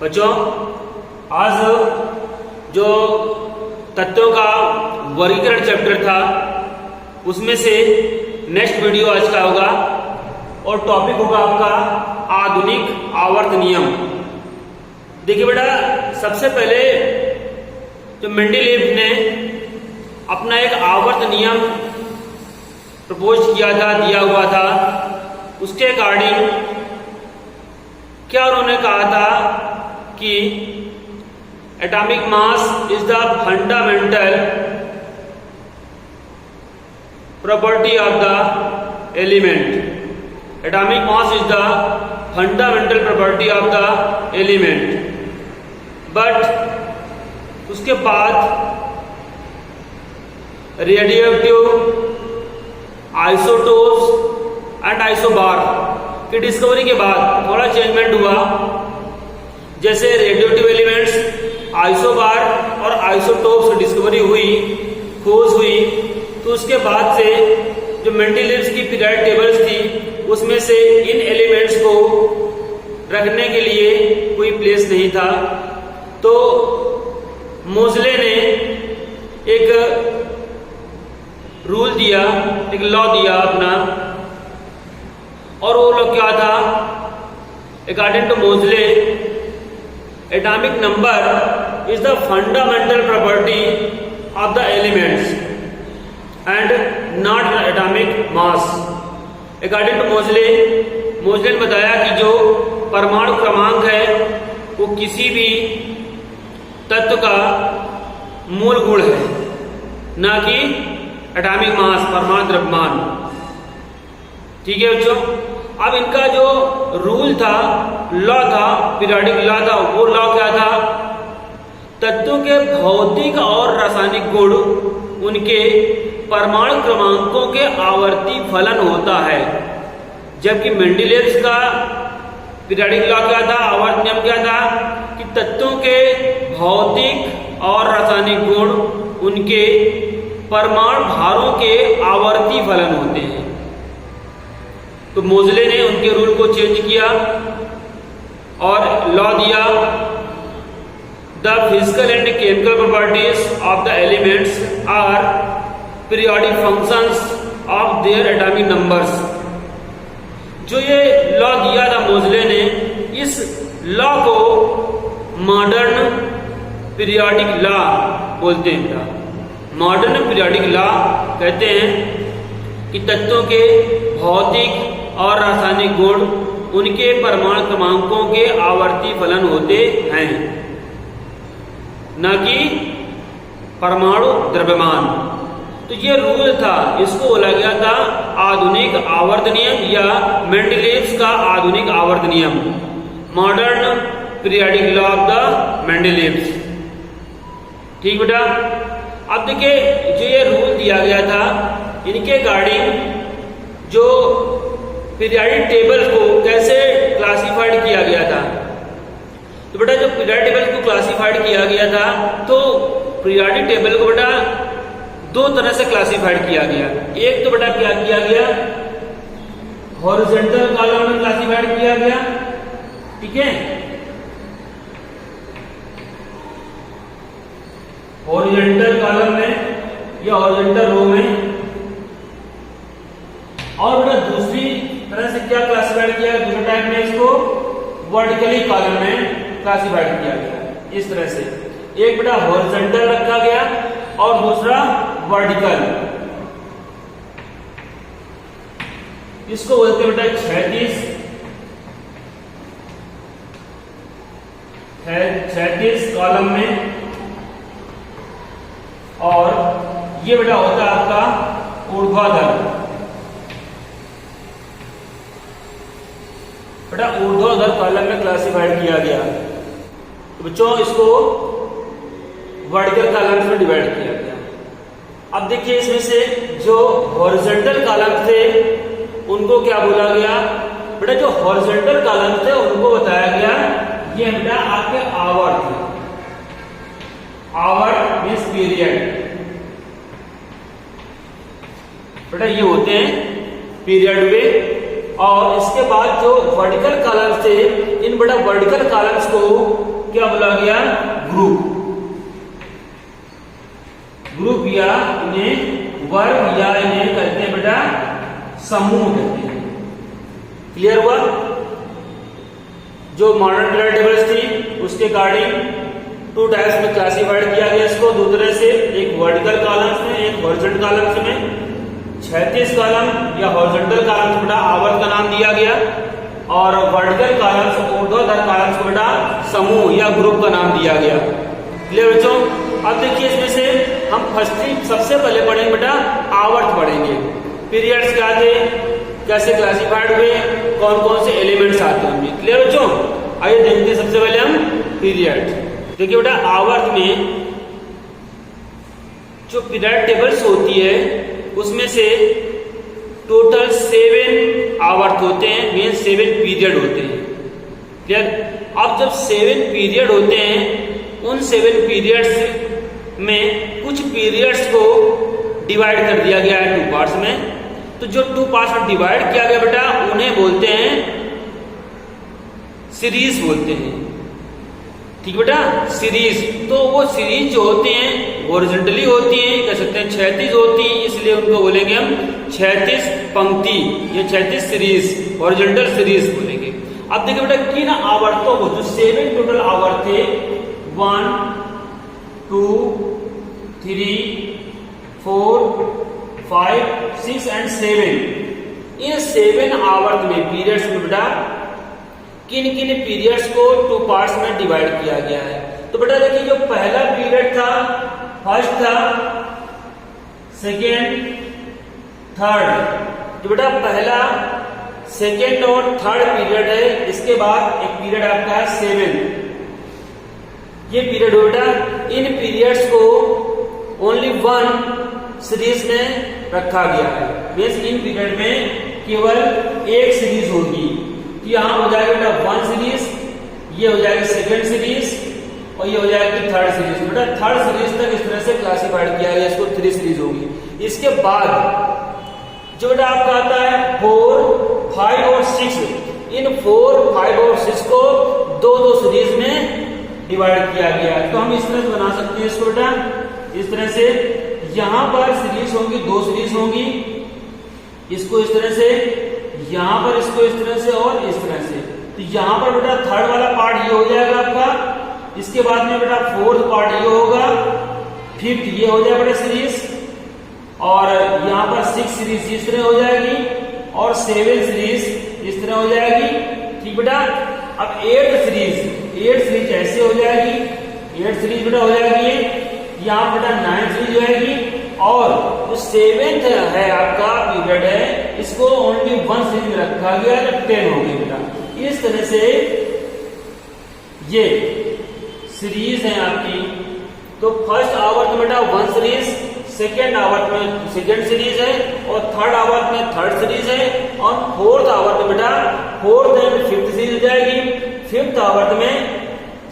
बच्चों आज जो तत्वों का वर्गीकरण चैप्टर था उसमें से नेक्स्ट वीडियो आज का होगा और टॉपिक होगा आपका आधुनिक आवर्त नियम। देखिए बेटा, सबसे पहले जो मेंडलीव ने अपना एक आवर्त नियम प्रपोज किया था, दिया हुआ था, उसके अकॉर्डिंग क्या उन्होंने कहा था कि atomic mass is the fundamental property of the element. Atomic mass is the fundamental property of the element. But उसके बाद रेडियोएक्टिव, आइसोटोप्स एंड आइसोबार की डिस्कवरी के बाद थोड़ा चेंजमेंट हुआ। जैसे रेडियोएक्टिव एलिमेंट्स, आइसोबार और आइसोटोप्स की डिस्कवरी हुई, खोज हुई, तो उसके बाद से जो मेंडलीव्स की पीरियोडिक टेबल्स थी उसमें से इन एलिमेंट्स को रखने के लिए कोई प्लेस नहीं था। तो मोज़ले ने एक रूल दिया, एक लॉ दिया अपना, और वो लॉ क्या था? According to Moseley, atomic number is the fundamental property of the elements and not the atomic mass. According to Moseley ने बताया कि जो परमाणु क्रमांक है वो किसी भी तत्व का मूल गुण है, ना कि एटॉमिक मास, परमाणु द्रव्यमान। ठीक है बच्चों। अब इनका जो रूल था, लॉ था, पीरियोडिक लॉ था, वो लॉ क्या था? तत्वों के भौतिक और रासायनिक गुण उनके परमाणु क्रमांकों के आवर्ती फलन होता है। जबकि मेंडलीव्स का पीरियोडिक लॉ क्या था, आवर्त नियम क्या था? कि तत्वों के भौतिक और रासायनिक गुण उनके परमाणु भारों के आवर्ती फलन होते हैं। तो मोज़ले ने उनके रूल को चेंज किया और लॉ दिया, the physical and chemical properties of the elements are periodic functions of their atomic numbers. जो ये लॉ दिया था मोज़ले ने, इस लॉ को मॉडर्न पीरियोडिक लॉ बोलते हैं। मॉडर्न पीरियोडिक लॉ कहते हैं कि तत्वों के भौतिक और रासायनिक गुण उनके परमाणु क्रमांकों के आवर्ती फलन होते हैं, न कि परमाणु द्रव्यमान। तो ये रूल था, इसको बोला गया था आधुनिक आवर्त नियम या मेंडलीव्स का आधुनिक आवर्त नियम, modern periodic law of the Mendeleev's. ठीक बेटा। अब देखिए, जो ये रूल दिया गया था, इनके अकॉर्डिंग जो पीरियोडिक टेबल को कैसे क्लासिफाइड किया गया था? तो बेटा जो पीरियोडिक टेबल को क्लासिफाइड किया गया था, तो पीरियोडिक टेबल को बेटा दो तरह से क्लासिफाइड किया गया। एक तो बेटा क्या किया गया, हॉरिजॉन्टल कॉलम में क्लासिफाइड किया गया। ठीक है, हॉरिजॉन्टल कॉलम में या हॉरिजॉन्टल रो में। और बेटा दूसरी तरह से क्या क्लासिफाइड किया, दूसरे टाइप में इसको वर्टिकली कॉलम में क्लासिफाइड किया गया। इस तरह से एक बेटा हॉरिजॉन्टल रखा गया और दूसरा वर्टिकल। इसको बोलते हैं बेटा क्षैतिज कॉलम में, और ये बेटा होता है आपका ऊर्ध्वाधर। बेटा ऊर्ध्वाधर कॉलम में क्लासिफाइड किया गया। तो बच्चों इसको वर्टिकल कॉलम्स में डिवाइड किया गया। अब देखिए, इसमें से जो हॉरिजॉन्टल कॉलम थे उनको क्या बोला गया? बेटा जो हॉरिजॉन्टल कॉलम थे उनको बताया गया ये बेटा आपके आवर्त। आवर्त मीन्स पीरियड। बेटा ये होते हैं पीरियड वे। और इसके बाद जो वर्टिकल कॉलम्स थे, इन बड़ा वर्टिकल कॉलम्स को क्या बोला गया? ग्रुप। ग्रुप या इन्हें वर्ग या इन्हें कहते हैं बेटा समूह कहते हैं। क्लियर हुआ? जो मॉडर्न पीरियड टेबल्स थी उसके अकॉर्डिंग 2 टाइप्स में क्लासिफाइड किया गया इसको, दो तरह से, एक वर्टिकल कॉलम्स में, एक हॉरिजॉन्टल कॉलम्स में। 36 कॉलम या हॉरिजॉन्टल कॉलम्स बेटा आवर्त का नाम दिया गया, और वर्टिकल कॉलम्स ऊर्ध्वाधर कॉलम्स को बेटा समूह या ग्रुप का नाम दिया गया। क्लियर बच्चों? अब देखिए इसमें से हम फर्स्ट सबसे पहले पढ़ेंगे बेटा आवर्त पढ़ेंगे। पीरियड्स क्या थे, कैसे क्लासिफाइड हुए, कौन कौन से एलिमेंट्स आते हैं। क्लियर बच्चों? आइए देखते हैं सबसे पहले हम पीरियड। देखिए बेटा आवर्त में जो पीरियड टेबल्स होती है उसमें से टोटल 7 आवर्त होते हैं, मीन 7 पीरियड होते हैं। क्लियर? अब जब 7 पीरियड होते हैं, उन 7 पीरियड्स में कुछ पीरियड्स को डिवाइड कर दिया गया है 2 पार्ट्स में। तो जो 2 पार्ट्स में डिवाइड किया गया बेटा उन्हें बोलते हैं सीरीज बोलते हैं। ठीक बेटा? सीरीज। तो वो सीरीज जो होती हैं हॉरिजॉन्टली होती हैं, कह सकते हैं 36 होती हैं, इसलिए उनको बोलेंगे हम 36 पंक्ति, ये 36 सीरीज, हॉरिजॉन्टल सीरीज बोलेंगे। अब देखिए बेटा किन आवर्तों को, जो 7 टोटल आवर्त थे 1 2 3 4 5 6 एंड 7, इन 7 आवर्त में पीरियड्स में बेटा किन किन पीरियड्स को 2 पार्ट्स में डिवाइड किया गया है। तो बेटा देखिए जो पहला पीरियड था, फर्स्ट था, सेकेंड, थर्ड, तो बेटा पहला, सेकेंड और थर्ड पीरियड है। इसके बाद एक पीरियड आपका है 7, ये पीरियड हो बेटा। इन पीरियड्स को ओनली 1 सीरीज में रखा गया है, मींस इन पीरियड में केवल एक सीरीज होगी। यहां हो जाएगा बेटा 1 सीरीज, ये हो जाएगी सेकेंड सीरीज, और ये हो जाएगी थर्ड सीरीज। बेटा थर्ड सीरीज तक इस तरह से क्लासिफाइड किया गया, इसको 3 सीरीज होगी। इसके बाद जो बेटा आपका आता है 4 5 और 6, इन 4 5 और 6 को 2 सीरीज में डिवाइड किया गया है। तो हम इस तरह से बना सकते हैं इसको बेटा, इस तरह से। यहां पर सीरीज होंगी, 2 सीरीज होंगी, इसको इस तरह से, यहां पर इसको इस तरह से और इस तरह से। तो यहां पर बेटा थर्ड वाला पार्ट ये हो जाएगा आपका, इसके बाद में बेटा फोर्थ पार्ट ये होगा, फिफ्थ ये हो जाएगा बेटा सीरीज, और यहां पर 6 सीरीज इस तरह हो जाएगी, और 7 सीरीज इस तरह हो जाएगी। ठीक बेटा? अब 8 सीरीज ऐसे हो जाएगी, 8 सीरीज बेटा हो जाएगी, यहाँ बेटा 9 सीरीज हो जाएगी, और जो 7th है आपका पीरियड है, इसको ओनली 1 सीरीज में रखा गया है, 10 हो गई बेटा। इस तरह से ये सीरीज है आपकी। तो फर्स्ट आवर्त में बेटा 1 सीरीज, सेकेंड आवर्त में सेकेंड सीरीज है, और थर्ड आवर्त में थर्ड सीरीज है, और फोर्थ आवर्त में बेटा 4th एंड 5th सीरीज हो जाएगी। फिफ्थ आवर्त में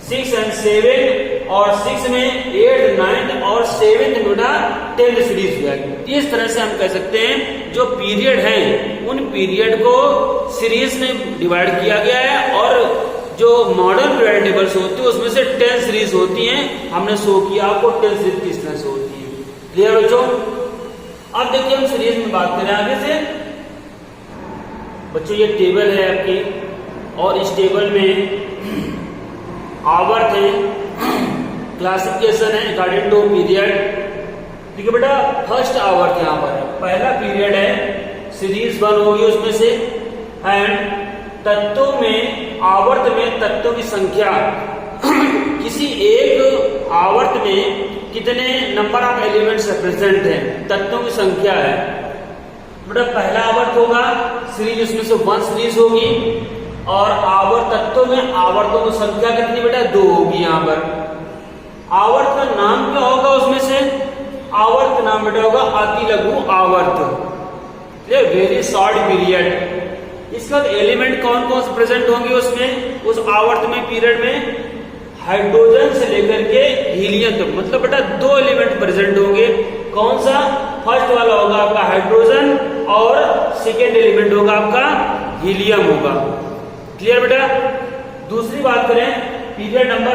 6 एंड 7, और 6 में 8 9 और 7th में बेटा 10th सीरीज हो जाएगी। इस तरह से हम कह सकते हैं जो पीरियड है उन पीरियड को सीरीज में डिवाइड किया गया है, और जो मॉडर्न पीरियड टेबल्स होती है उसमें से 10 सीरीज होती हैं। हमने शो किया आपको 10 सीरीज किस तरह से होती है। क्लियर बच्चों? अब देखिए हम सीरीज में बात करें आगे से। बच्चों ये टेबल है आपकी, और इस टेबल में आवर्त है, क्लासिफिकेशन है अकॉर्डिंग टू पीरियड। ठीक है बेटा? फर्स्ट आवर्त यहाँ पर पहला पीरियड है, सीरीज 1 होगी उसमें से, एंड तत्वों में आवर्त में तत्वों की संख्या किसी एक आवर्त में कितने नंबर ऑफ एलिमेंट्स रिप्रेजेंट हैं, तत्वों की संख्या है। बेटा पहला आवर्त होगा सीरीज, उसमें से 1 सीरीज होगी, और आवर्त तत्वों में आवर्तों की संख्या कितनी बेटा 2 होगी। यहाँ पर आवर्त का नाम क्या होगा, उसमें से आवर्त का नाम बेटा होगा अति लघु आवर्त, वेरी शॉर्ट पीरियड। इसके बाद एलिमेंट कौन कौन से प्रेजेंट होंगे उसमें, उस आवर्त में पीरियड में, हाइड्रोजन से लेकर के हीलियम तक, मतलब बेटा 2 एलिमेंट प्रेजेंट होंगे। कौन सा? फर्स्ट वाला होगा आपका हाइड्रोजन, और सेकेंड एलिमेंट होगा आपका हीलियम होगा। क्लियर बेटा? दूसरी बात करें पीरियड नंबर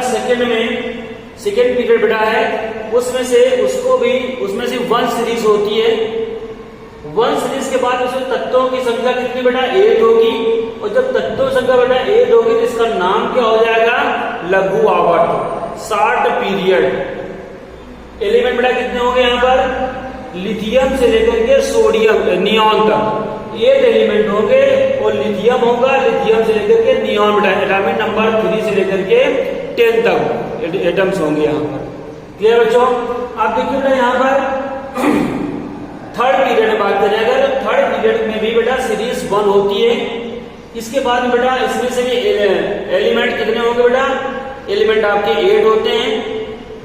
सेकेंड पीरियड बेटा है, उसमें से वन सीरीज होती है। वन सीरीज के बाद उसमें तत्वों की संख्या कितनी बेटा 8 होगी, और जब तत्वों की संख्या बेटा 8 होगी तो इसका नाम क्या हो जाएगा लघु आवर्त, शॉर्ट पीरियड। एलिमेंट बेटा कितने होंगे यहाँ पर, लिथियम से लेकर के सोडियम नियॉन तक 8 एलिमेंट होंगे, और लिथियम होगा, लिथियम से लेकर के नियॉन बेटा एटॉमिक नंबर 3 से लेकर के 10 तक एटम्स होंगे यहाँ पर। क्लियर बच्चों? आप देखिए बेटा यहाँ पर थर्ड पीरियड में बात करें अगर, थर्ड पीरियड में भी बेटा सीरीज 1 होती है। इसके बाद में बेटा इसमें से एलिमेंट कितने होंगे बेटा, एलिमेंट आपके 8 होते हैं।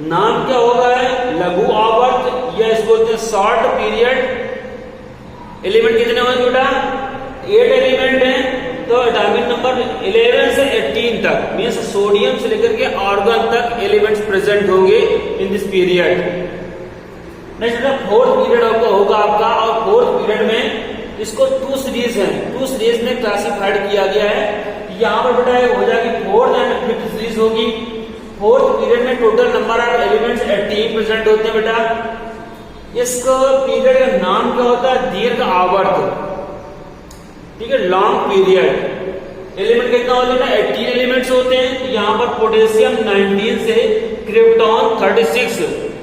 नाम क्या होगा है लघु आवर्त या इसको बोलते हैं शॉर्ट पीरियड। एलिमेंट कितने होंगे बेटा 8 एलिमेंट हैं, तो एटॉमिक नंबर 11 से 18 तक मीन्स सोडियम से लेकर के आर्गन तक एलिमेंट्स प्रेजेंट होंगे इन दिस पीरियड। नेक्स्ट बेटा फोर्थ पीरियड होगा आपका, और फोर्थ पीरियड में इसको 2 सीरीज है, 2 सीरीज में क्लासिफाइड किया गया है। यहाँ पर बेटा हो जाएगी फोर्थ एंड फिफ्थ सीरीज होगी। फोर्थ पीरियड में total number of elements 18 present होते हैं बेटा। इस पीरियड का नाम क्या होता है दीर्घ आवर्त, ठीक है, लॉन्ग पीरियड। एलिमेंट कितना होता है बेटा 18 एलिमेंट्स होते हैं। यहाँ पर पोटेशियम 19 से क्रिप्टॉन 36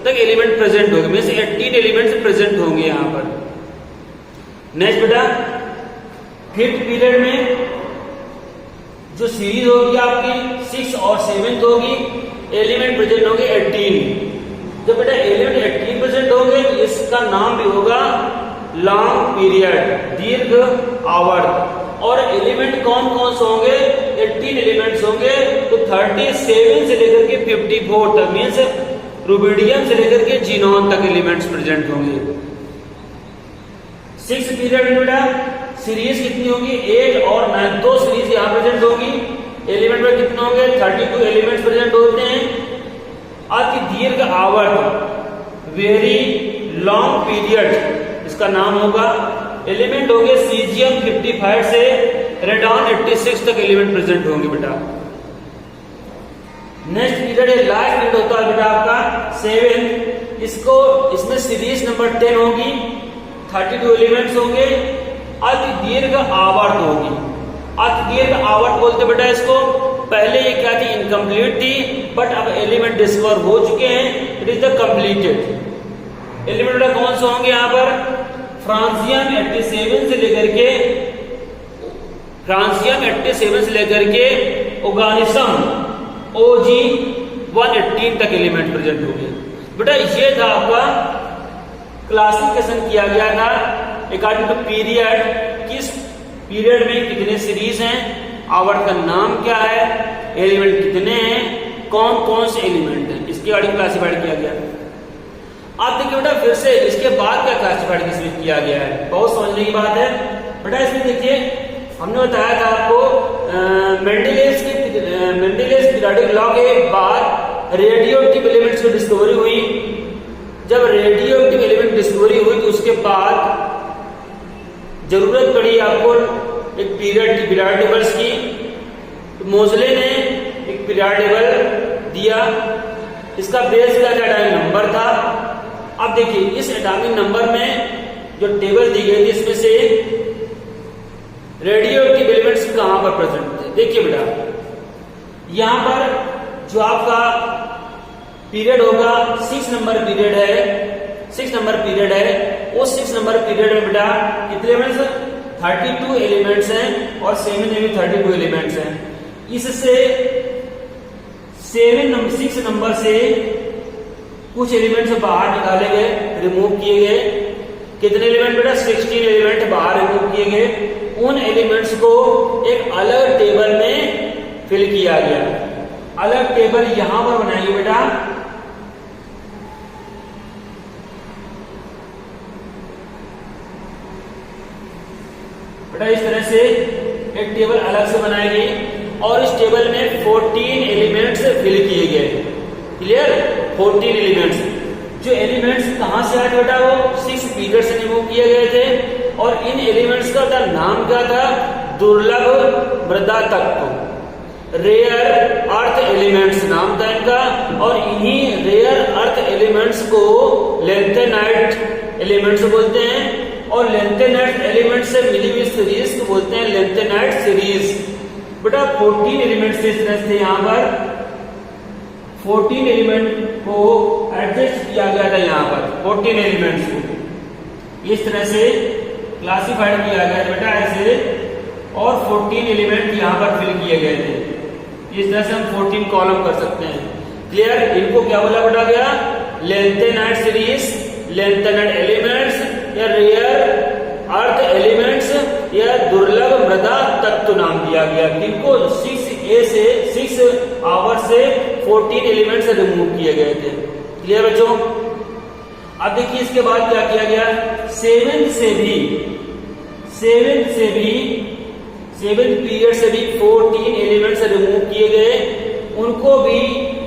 तक एलिमेंट प्रेजेंट होंगे, मीन्स 18 एलिमेंट्स प्रेजेंट होंगे यहाँ पर। नेक्स्ट बेटा फिफ्थ पीरियड में जो सीरीज होगी आपकी 6 और 7 होगी, एलिमेंट प्रेजेंट होंगे 18। जब बेटा एलिमेंट 18 प्रेजेंट होंगे तो इसका नाम भी होगा लॉन्ग पीरियड, दीर्घ आवर्त। और एलिमेंट कौन कौन से होंगे 18 एलिमेंट्स होंगे, तो 37 से लेकर के 54 तक मीन्स रुबिडियम से लेकर के जीनोन तक एलिमेंट्स प्रेजेंट होंगे। 6 पीरियड में बेटा सीरीज कितनी होगी 8 और 9, 2 सीरीज यहाँ प्रेजेंट होगी। एलिमेंट में कितने होंगे 32 एलिमेंट्स प्रेजेंट होते हैं। अति दीर्घ आवर्त वेरी लॉन्ग पीरियड इसका नाम होगा। एलिमेंट होंगे सीजियम 55 से रेडॉन 86 तक एलिमेंट प्रेजेंट होंगे बेटा। नेक्स्ट पीरियड है लास्ट पीरियड होता है बेटा आपका 7। इसमें सीरीज नंबर 10 होगी, 32 एलिमेंट्स होंगे, अति दीर्घ आवर्त होगी। अति दीर्घ आवर्त बोलते बेटा इसको, पहले ये क्या थी इनकम्प्लीट थी, बट अब एलिमेंट डिस्कवर हो चुके हैं, it is the completed. Element बेटा कौन से होंगे यहाँ पर फ्रांसियम 87 से लेकर के ऑर्गेनिज्म OG 118 तक एलिमेंट प्रेजेंट हो गए बेटा। ये था आपका क्लासिफिकेशन किया गया था अकॉर्डिंग टू पीरियड, किस पीरियड में कितने सीरीज हैं, आवर्त का नाम क्या है, एलिमेंट कितने हैं, कौन कौन से एलिमेंट हैं, इसके अकॉर्डिंग क्लासिफाइड किया गया। आप देखिए बेटा फिर से इसके बाद क्या क्लासिफाइड किया गया है, बहुत समझने की बात है बेटा। इसमें देखिए हमने बताया था आपको मेंडेलियस पीरियोडिक लॉ के बाद रेडियोएक्टिव एलिमेंट्स की डिस्कवरी हुई। जब रेडियोएक्टिव एलिमेंट डिस्कवरी हुई तो उसके बाद जरूरत पड़ी आपको एक पीरियड की पीरियड टेबल्स की, तो मोजले ने एक पीरियड टेबल दिया। इसका बेस का एटॉमिक नंबर था। अब देखिए इस एटॉमिक नंबर में जो टेबल दी गई थी इसमें से रेडियोएक्टिव एलिमेंट्स कहां पर प्रेजेंट थे। देखिए बेटा यहां पर जो आपका पीरियड होगा 6 नंबर पीरियड है, उस 6 नंबर पीरियड में बेटा कितने एलिमेंट्स 32 एलिमेंट्स हैं, और 7 में भी 32 एलिमेंट्स हैं। इससे 6 नंबर से कुछ एलिमेंट्स बाहर निकाले गए, रिमूव किए गए। कितने एलिमेंट बेटा 16 एलिमेंट बाहर रिमूव किए गए। उन एलिमेंट्स को एक अलग टेबल में फिल किया गया। अलग टेबल यहां पर बनाइए बेटा, इस तरह से एक टेबल अलग से बनाई गई, और इस टेबल में 14 एलिमेंट्स फिल किए गए। Clear 14 elements. जो एलिमेंट्स कहां से आए बेटा वो 6 पीरियड से रिमूव किए गए थे, और इन एलिमेंट्स का नाम क्या था दुर्लभ मृदा तत्व। रेयर अर्थ एलिमेंट्स नाम था इनका, और इन्हीं रेयर अर्थ एलिमेंट्स को लैंथेनाइट एलिमेंट्स बोलते हैं, और लैंथेनाइट एलिमेंट से मिली हुई सीरीज को बोलते हैं लैंथेनाइट सीरीज। बेटा 14 एलिमेंट्स इस तरह से यहाँ पर 14 एलिमेंट को एडजस्ट किया गया था, यहाँ पर 14 एलिमेंट्स को इस तरह से क्लासिफाइड किया गया था बेटा ऐसे, और 14 एलिमेंट यहाँ पर फिल किए गए थे। इस तरह से हम 14 कॉलम कर सकते हैं। क्लियर? इनको क्या बोला बेटा गया? लैंथेनाइट सीरीज, लैंथेनाइट एलिमेंट्स या रेयर अर्थ एलिमेंट्स या दुर्लभ मृदा तत्व नाम दिया गया। इनको 6A से 6 आवर से 14 एलिमेंट्स रिमूव किए गए थे। क्लियर बच्चों? अब देखिए इसके बाद क्या किया गया, 7 पीरियड से भी 14 एलिमेंट्स रिमूव किए गए। उनको भी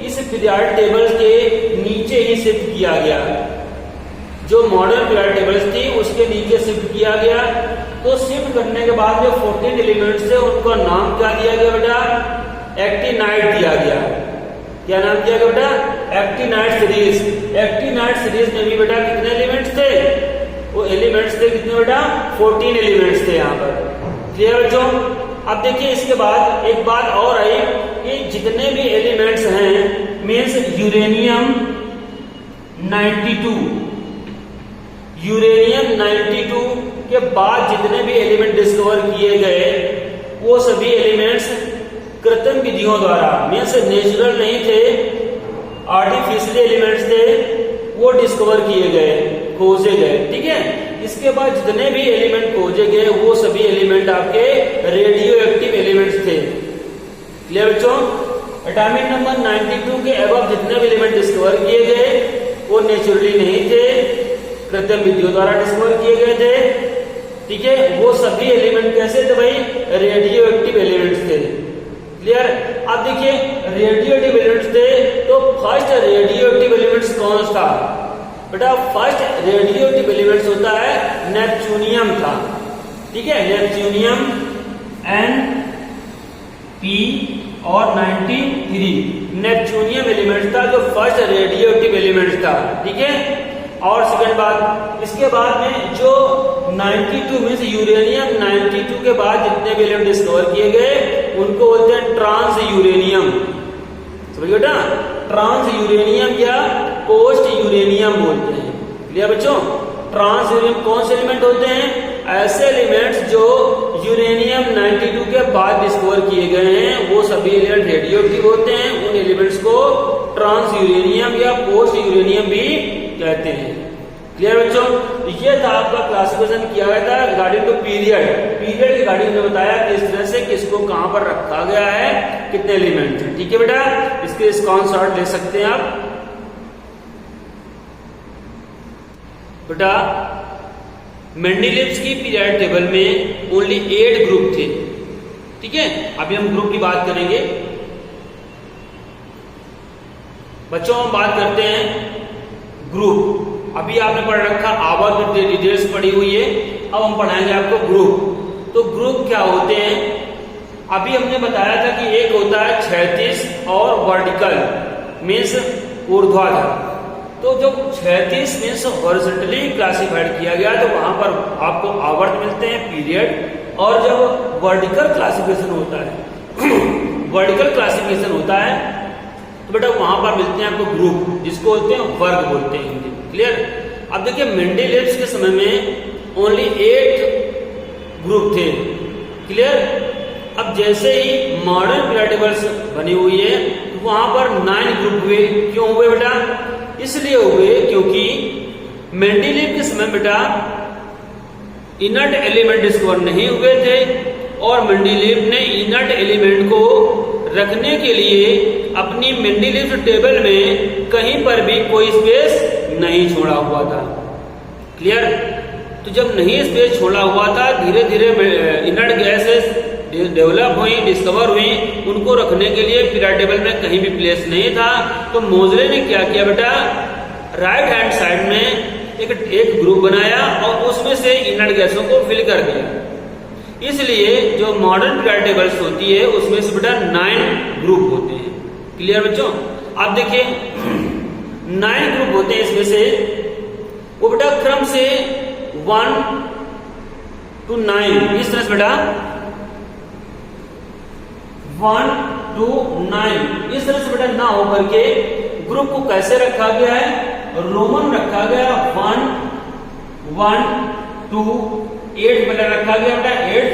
इस पीरियड टेबल के नीचे ही शिफ्ट किया गया। जो मॉडर्न पीरियड टेबल्स थी उसके नीचे शिफ्ट किया गया। तो शिफ्ट करने के बाद जो 14 एलिमेंट्स थे उनका नाम क्या दिया गया बेटा? एक्टिनाइट दिया गया। क्या नाम दिया गया बेटा? Actinide series. एक्टिनाइट सीरीज में भी बेटा कितने एलिमेंट्स थे? वो एलिमेंट्स थे कितने बेटा? 14 एलिमेंट्स थे यहाँ पर। क्लियर बच्चों? अब देखिए इसके बाद एक बात और आई कि जितने भी एलिमेंट्स हैं मीन्स यूरेनियम 92 के बाद जितने भी एलिमेंट डिस्कवर किए गए वो सभी एलिमेंट्स कृत्रिम विधियों द्वारा मीन्स नेचुरल नहीं थे, आर्टिफिशियल एलिमेंट्स थे, वो डिस्कवर किए गए, खोजे गए। ठीक है? इसके बाद जितने भी एलिमेंट खोजे गए वो सभी एलिमेंट आपके रेडियो एक्टिव एलिमेंट्स थे। क्लियर बच्चों? एटॉमिक नंबर 92 के अबव जितने भी एलिमेंट डिस्कवर किए गए वो नेचुरली नहीं थे, कृत्रिम विधियों द्वारा डिस्कवर किए गए थे। ठीक है? वो सभी एलिमेंट कैसे थे भाई? रेडियो एक्टिव एलिमेंट्स थे। क्लियर? अब देखिए रेडियो एक्टिव एलिमेंट्स थे तो फर्स्ट रेडियो एक्टिव एलिमेंट्स कौन था बेटा? फर्स्ट रेडियो एक्टिव एलिमेंट्स होता है नेपच्यूनियम था। ठीक है? नेपच्यूनियम Np और 93 नेपच्यूनियम एलिमेंट था जो फर्स्ट रेडियो एक्टिव एलिमेंट था। ठीक है? और सेकंड बात, इसके बाद में जो 92 मीन्स यूरेनियम 92 के बाद जितने भी एलिमेंट डिस्कवर किए गए उनको बोलते हैं ट्रांस यूरेनियम। समझिए बेटा? ट्रांस यूरेनियम या पोस्ट यूरेनियम बोलते हैं। क्लियर बच्चों? ट्रांस यूरेनियम कौन से एलिमेंट होते हैं? ऐसे एलिमेंट्स जो यूरेनियम 92 के बाद डिस्कवर किए गए हैं वो सभी एलिमेंट रेडियो एक्टिव होते हैं। उन एलिमेंट्स को ट्रांस यूरेनियम या पोस्ट यूरेनियम भी कहते हैं। क्लियर बच्चों? ये था आपका क्लासिफिकेशन किया गया था रिगार्डिंग टू पीरियड के रिगार्डिंग में बताया किस तरह से किसको कहां पर रखा गया है, कितने एलिमेंट है। ठीक है बेटा? इसके स्क्रीनशॉट ले सकते हैं आप। बेटा मेंडलीव्स की पीरियड टेबल में ओनली 8 ग्रुप थे। ठीक है? अभी हम ग्रुप की बात करेंगे। बच्चों हम बात करते हैं ग्रुप। अभी आपने पढ़ रखा आवर्त की डिटेल्स पढ़ी हुई है, अब हम पढ़ाएंगे आपको ग्रुप। तो ग्रुप क्या होते हैं? अभी हमने बताया था कि एक होता है क्षैतिज और वर्टिकल मीन्स ऊर्ध्वाधर। तो जब क्षैतिज मीन्स हॉरिजॉन्टली क्लासिफाइड किया गया तो वहां पर आपको आवर्त मिलते हैं पीरियड। और जब वर्टिकल क्लासिफिकेशन होता है वर्टिकल क्लासिफिकेशन होता है तो बेटा वहां पर मिलते हैं आपको ग्रुप, जिसको बोलते हैं वर्ग बोलते हैं हिंदी। क्लियर? अब देखिए मेंडलीव्स के समय में ओनली 8 ग्रुप थे। क्लियर? अब जैसे ही मॉडर्न पीरियड टेबल्स बनी हुई है तो वहां पर 9 ग्रुप हुए। क्यों हुए बेटा? इसलिए हुए क्योंकि मेंडलीव के समय बेटा इनर्ट एलिमेंट डिस्कवर नहीं हुए थे और मेंडलीव ने इनर्ट एलिमेंट को रखने के लिए अपनी मेंडलीव टेबल में कहीं पर भी कोई स्पेस नहीं छोड़ा हुआ था। क्लियर? तो जब नहीं स्पेस छोड़ा हुआ था धीरे धीरे इनर्ट गैसेस डेवलप हुई, डिस्कवर हुई, उनको रखने के लिए पीरियड टेबल में कहीं भी प्लेस नहीं था। तो मोजले ने क्या किया बेटा? राइट हैंड साइड में एक ग्रुप बनाया और उसमें से इनर्ट गैसों को फिल कर दिया। इसलिए जो मॉडर्न पीरियोडिक टेबल्स होती है उसमें से बेटा 9 ग्रुप होते हैं। क्लियर बच्चों? आप देखिए 9 ग्रुप होते हैं, इसमें से वो बेटा क्रम से 1 to 9 इस तरह से बेटा 1 to 9 इस तरह से बेटा ना होकर के ग्रुप को कैसे रखा गया है? रोमन रखा गया 1 1 to 8 बेटा रखा गया बेटा 8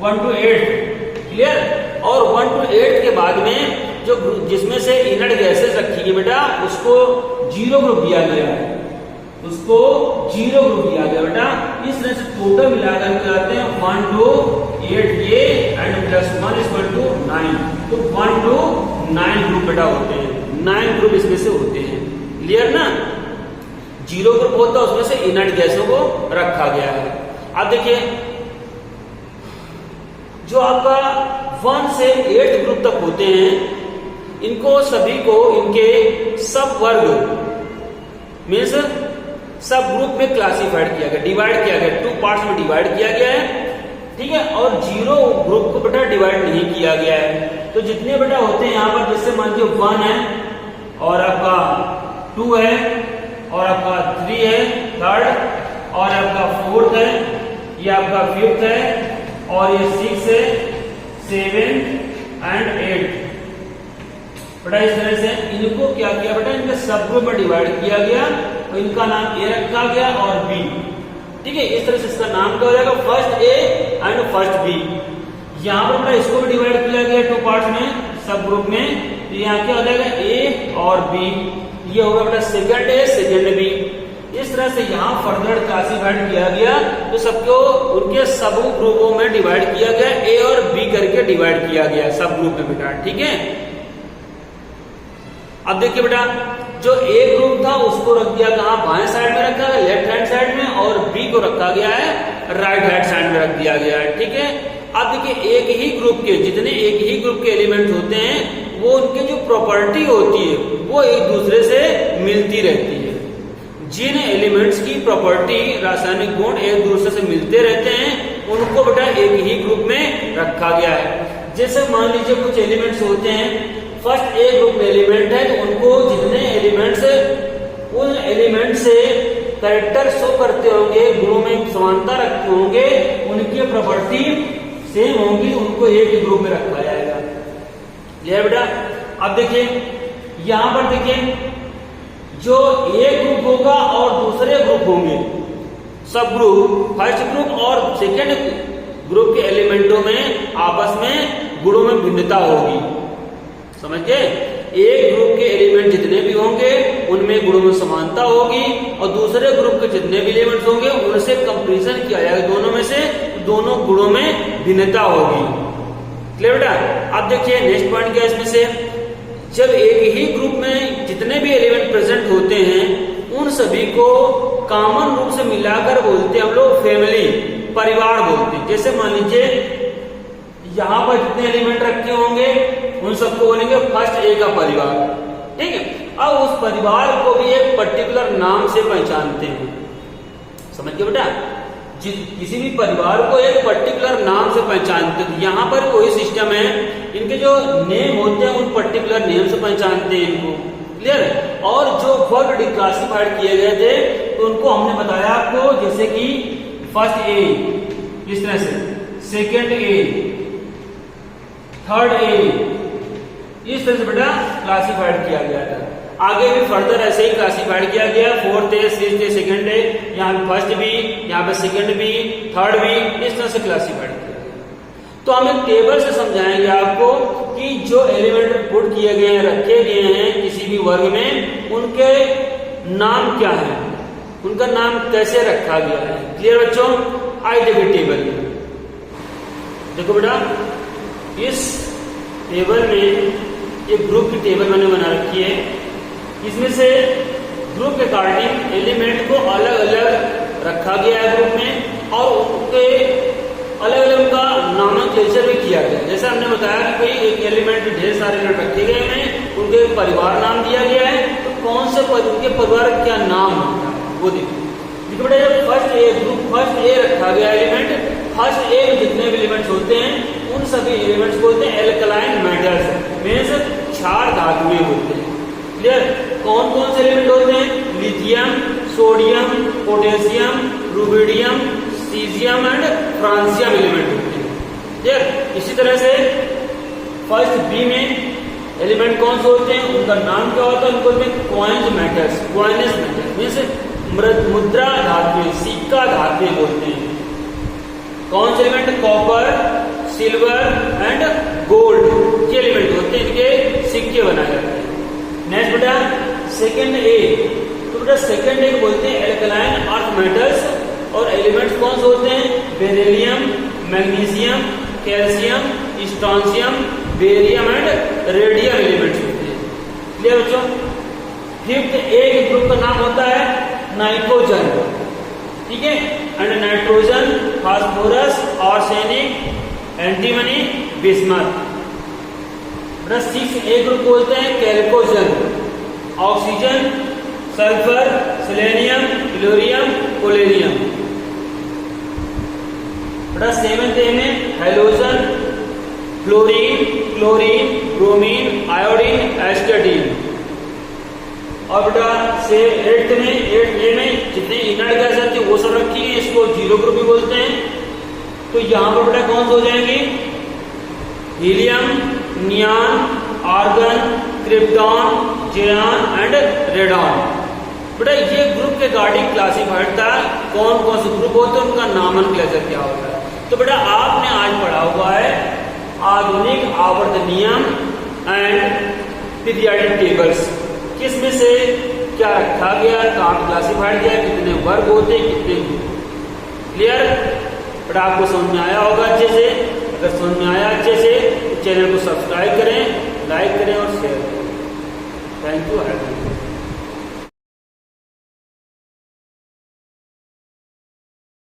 1 to 8। क्लियर? और 1 to 8 के बाद में जो जिसमें से इनर्ट गैसेस रखी गई बेटा उसको 0 ग्रुप दिया गया है, उसको 0 ग्रुप दिया गया बेटा। इस तरह से टोटल मिलाकर के आते हैं 1 to 8 ये एंड प्लस 1 इक्वल टू 9। तो 1 to 9 ग्रुप बेटा होते हैं, 9 ग्रुप इसमें से होते हैं। क्लियर ना? 0 ग्रुप होता है उसमें से इनर्ट गैसों को रखा गया है। अब देखिए जो आपका 1 से 8 ग्रुप तक होते हैं इनको सभी को इनके सब वर्ग मीन्स सब ग्रुप में क्लासिफाइड किया गया, डिवाइड किया गया, 2 पार्ट्स में डिवाइड किया गया है। ठीक है? और 0 ग्रुप को बेटा डिवाइड नहीं किया गया है। तो जितने बेटा होते हैं यहाँ पर जैसे मान लीजिए 1 है और आपका 2 है और आपका 3 है थर्ड और आपका 4th है, ये आपका 5th है और ये 6 है 7 एंड 8 बेटा। इस तरह से इनको क्या किया बेटा? इनके सब ग्रुप में डिवाइड किया गया और इनका नाम ए रखा गया और बी। ठीक है? इस तरह से इसका नाम क्या हो जाएगा? First A and first B. यहाँ पर बेटा इसको भी डिवाइड किया गया 2 पार्ट्स में सब ग्रुप में। तो यहाँ क्या हो जाएगा? ए और बी। ये होगा बेटा सेकंड ए सेकंड बी। इस तरह से यहाँ फर्दर क्लासिफाइड किया गया तो सबको उनके सब ग्रुपों में डिवाइड किया गया, ए और बी करके डिवाइड किया गया सब ग्रुप में बेटा। ठीक है? अब देखिए बेटा जो ए ग्रुप था उसको रख दिया कहाँ? बाएं साइड में रखा है लेफ्ट हैंड साइड में, और बी को रखा गया है राइट हैंड साइड में रख दिया गया है। ठीक है? अब देखिए एक ही ग्रुप के जितने एक ही ग्रुप के एलिमेंट होते हैं वो उनकी जो प्रॉपर्टी होती है वो एक दूसरे से मिलती रहती है। जिन एलिमेंट्स की प्रॉपर्टी रासायनिक गुण एक दूसरे से मिलते रहते हैं उनको बेटा एक ही ग्रुप में रखा गया है। जैसे मान लीजिए कुछ एलिमेंट्स होते हैं फर्स्ट ए ग्रुप में एलिमेंट है तो उनको जितने एलिमेंट्स उन एलिमेंट से कैरेक्टर शो करते होंगे, गुणों में समानता रखते होंगे, उनकी प्रॉपर्टी सेम होंगी, उनको एक ही ग्रुप में रखा जाएगा। ये बेटा अब देखिए यहां पर देखिए जो एक ग्रुप होगा और दूसरे ग्रुप होंगे सब ग्रुप, फर्स्ट ग्रुप और सेकेंड ग्रुप के एलिमेंटों में आपस में गुणों में भिन्नता होगी। समझ गए? एक ग्रुप के एलिमेंट जितने भी होंगे उनमें गुणों में समानता होगी और दूसरे ग्रुप के जितने भी एलिमेंट्स होंगे उनसे कंपैरिजन किया जाएगा, दोनों में से दोनों गुणों में भिन्नता होगी। क्लियर बेटा? अब देखिए नेक्स्ट पॉइंट क्या है इसमें से, जब एक ही ग्रुप में जितने भी एलिमेंट प्रेजेंट होते हैं उन सभी को कॉमन रूप से मिलाकर बोलते हैं हम लोग फैमिली, परिवार बोलते हैं। जैसे मान लीजिए यहां पर जितने एलिमेंट रखे होंगे उन सबको बोलेंगे फर्स्ट ए का परिवार। ठीक है? अब उस परिवार को भी एक पर्टिकुलर नाम से पहचानते हैं। समझ गए बेटा? किसी भी परिवार को एक पर्टिकुलर नाम से पहचानते हैं। यहाँ पर वही सिस्टम है, इनके जो नेम होते हैं उन पर्टिकुलर नेम से पहचानते हैं इनको। क्लियर? और जो वर्ग डिक्लासिफाइड किए गए थे तो उनको हमने बताया आपको, जैसे कि फर्स्ट ए इस तरह से, सेकेंड ए, थर्ड ए, इस तरह से बेटा क्लासिफाइड किया गया था। आगे भी फर्दर ऐसे ही क्लासिफाइड किया गया, फोर्थ ए, सिक्स्थ ए, सेकंड ए, यहाँ पे फर्स्ट बी, यहाँ पे सेकंड बी, थर्ड बी, इस तरह से क्लासिफाइड किया गया। तो हम एक टेबल से समझाएंगे आपको कि जो एलिमेंट पुट किए गए हैं, रखे गए हैं किसी भी वर्ग में, उनके नाम क्या है, उनका नाम कैसे रखा गया है। क्लियर बच्चों? आइए देखिए टेबल में। देखो बेटा इस टेबल में एक ग्रुप की टेबल मैंने बना रखी है। इसमें से ग्रुप के अकॉर्डिंग एलिमेंट को अलग अलग रखा गया है ग्रुप में और उनके अलग अलग का नॉमेनक्लेचर भी किया गया। जैसे हमने बताया कि भाई एक एलिमेंट में ढेर सारे एलिमेंट रखे गए हैं, उनके परिवार नाम दिया गया है, तो कौन से उनके परिवार का क्या नाम होता है वो देखो। बेटा first A group, first A रखा गया एलिमेंट फर्स्ट एक जितने भी एलिमेंट्स होते हैं उन सभी एलिमेंट्स को बोलते हैं एल्कलाइन मेटल्स, मीन्स क्षार धातुएं होते हैं। क्लियर? कौन कौन से एलिमेंट होते हैं? Lithium, sodium, potassium, rubidium, caesium and francium element होते हैं। क्लियर? इसी तरह से फर्स्ट बी में एलिमेंट कौन से होते हैं, उनका नाम क्या होता है? उनको बोलते हैं क्वाइंस मेटल्स, क्वाइनस मेटल्स मीन्स मुद्रा धातुएं, सिक्का धातुएं बोलते हैं। कौन से element? Copper, silver and gold के एलिमेंट होते हैं, इनके सिक्के बनाए जाते हैं। नेक्स्ट बेटा सेकंड ए, तो बेटा सेकंड ए बोलते हैं एल्कलाइन अर्थ मेटल्स, और एलिमेंट्स कौन से होते हैं? Beryllium, magnesium, calcium, strontium, barium and radium elements होते हैं। क्लियर बच्चों? फिफ्थ ए के ग्रुप का नाम होता है नाइट्रोजन, ठीक है, and nitrogen, phosphorus, arsenic, antimony, bismuth. Six A group बोलते हैं chalcogen, oxygen, sulphur, selenium, chlorium, polonium. Seventh A में halogen, fluorine, chlorine, bromine, iodine, astatine. और बेटा से एट्थ ए में जितने इनर्ट गैस आती है वो सब रखी है, इसको जीरो ग्रुप भी बोलते हैं। तो यहाँ पर बेटा कौन से हो जाएंगे? Helium, neon, argon, krypton, xenon and radon. बेटा ये ग्रुप के गार्डिंग क्लासिफाइड था, कौन कौन से ग्रुप होते हैं उनका नामनक्लेचर क्या होता है। तो बेटा आपने आज पढ़ा हुआ है आधुनिक आवर्त नियम एंड पीरियोडिक टेबल्स, किसमें से क्या रखा गया, कहाँ क्लासिफाइड किया, कितने वर्ग होते हैं, कितने ग्रुप। क्लियर? बेटा आपको समझ में आया होगा अच्छे से? अगर समझ में आया अच्छे से तो चैनल को सब्सक्राइब करें, लाइक करें और शेयर करें। Thank you.